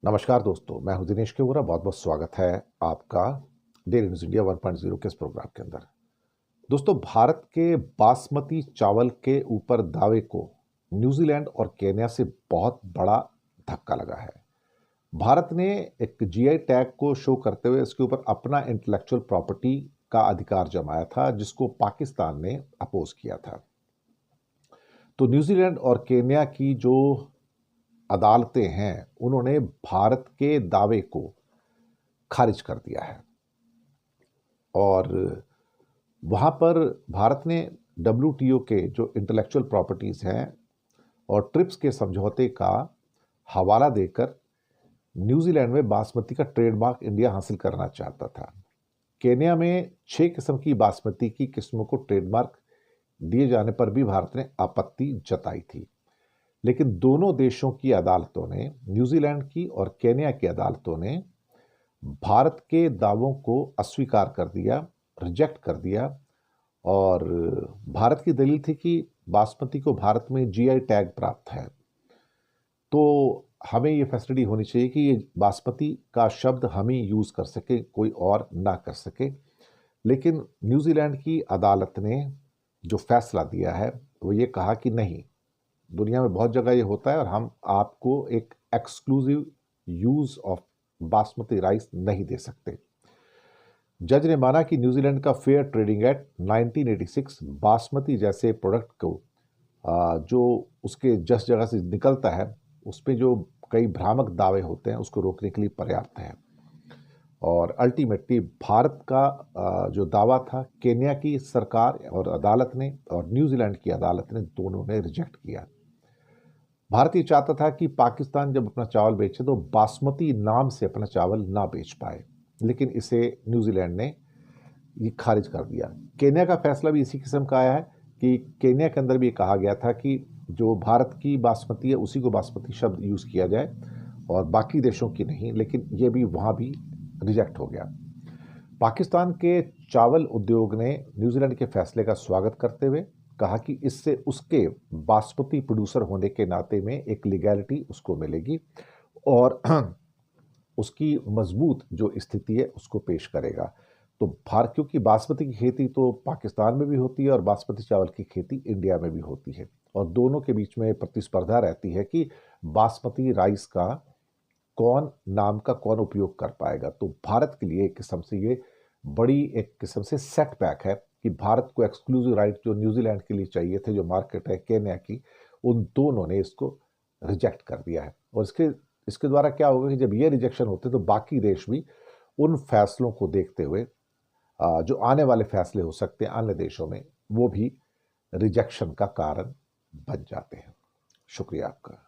नमस्कार दोस्तों, मैं हूं दिनेश के वोरा। बहुत बहुत स्वागत है आपका डेली न्यूज इंडिया 1.0 के इस प्रोग्राम के अंदर। दोस्तों, भारत के बासमती चावल के ऊपर दावे को न्यूजीलैंड और केन्या से बहुत बड़ा धक्का लगा है। भारत ने एक जीआई टैग को शो करते हुए इसके ऊपर अपना इंटेलेक्चुअल प्रॉपर्टी का अधिकार जमाया था, जिसको पाकिस्तान ने अपोज किया था। तो न्यूजीलैंड और केन्या की जो अदालतें हैं, उन्होंने भारत के दावे को खारिज कर दिया है और वहाँ पर भारत ने डब्ल्यूटीओ के जो इंटेलेक्चुअल प्रॉपर्टीज़ हैं और ट्रिप्स के समझौते का हवाला देकर न्यूजीलैंड में बासमती का ट्रेडमार्क इंडिया हासिल करना चाहता था। केन्या में 6 किस्म की बासमती की किस्मों को ट्रेडमार्क दिए जाने पर भी भारत ने आपत्ति जताई थी, लेकिन दोनों देशों की अदालतों ने, न्यूजीलैंड की और केन्या की अदालतों ने भारत के दावों को अस्वीकार कर दिया, रिजेक्ट कर दिया। और भारत की दलील थी कि बासमती को भारत में जीआई टैग प्राप्त है, तो हमें ये फैसिलिटी होनी चाहिए कि ये बासमती का शब्द हम ही यूज़ कर सके, कोई और ना कर सके। लेकिन न्यूजीलैंड की अदालत ने जो फैसला दिया है वो ये कहा कि नहीं, दुनिया में बहुत जगह ये होता है और हम आपको एक exclusive use of basmati rice नहीं दे सकते। जज ने माना कि न्यूजीलैंड का फेयर ट्रेडिंग एक्ट 1986 बासमती जैसे प्रोडक्ट को जो उसके जस जगह से निकलता है, उस पर जो कई भ्रामक दावे होते हैं, उसको रोकने के लिए पर्याप्त है। और अल्टीमेटली भारत का जो दावा था, केन्या की सरकार और अदालत ने और न्यूजीलैंड की अदालत ने, दोनों ने रिजेक्ट किया। भारत ये चाहता था कि पाकिस्तान जब अपना चावल बेचे तो बासमती नाम से अपना चावल ना बेच पाए, लेकिन इसे न्यूजीलैंड ने ये खारिज कर दिया। केन्या का फैसला भी इसी किस्म का आया है कि केन्या के अंदर भी ये कहा गया था कि जो भारत की बासमती है उसी को बासमती शब्द यूज़ किया जाए और बाकी देशों की नहीं, लेकिन ये भी वहाँ भी रिजेक्ट हो गया। पाकिस्तान के चावल उद्योग ने न्यूजीलैंड के फैसले का स्वागत करते हुए कहा कि इससे उसके बासमती प्रोड्यूसर होने के नाते में एक लीगैलिटी उसको मिलेगी और उसकी मजबूत जो स्थिति है उसको पेश करेगा। तो भारत, क्योंकि बासमती की खेती तो पाकिस्तान में भी होती है और बासमती चावल की खेती इंडिया में भी होती है, और दोनों के बीच में प्रतिस्पर्धा रहती है कि बासमती राइस का कौन नाम का कौन उपयोग कर पाएगा। तो भारत के लिए एक किस्म से ये बड़ी एक किस्म से सेटबैक है कि भारत को एक्सक्लूसिव राइट जो न्यूजीलैंड के लिए चाहिए थे, जो मार्केट है केन्या की, उन दोनों ने इसको रिजेक्ट कर दिया है। और इसके द्वारा क्या होगा कि जब ये रिजेक्शन होते तो बाकी देश भी उन फैसलों को देखते हुए जो आने वाले फैसले हो सकते हैं अन्य देशों में, वो भी रिजेक्शन का कारण बन जाते हैं। शुक्रिया आपका।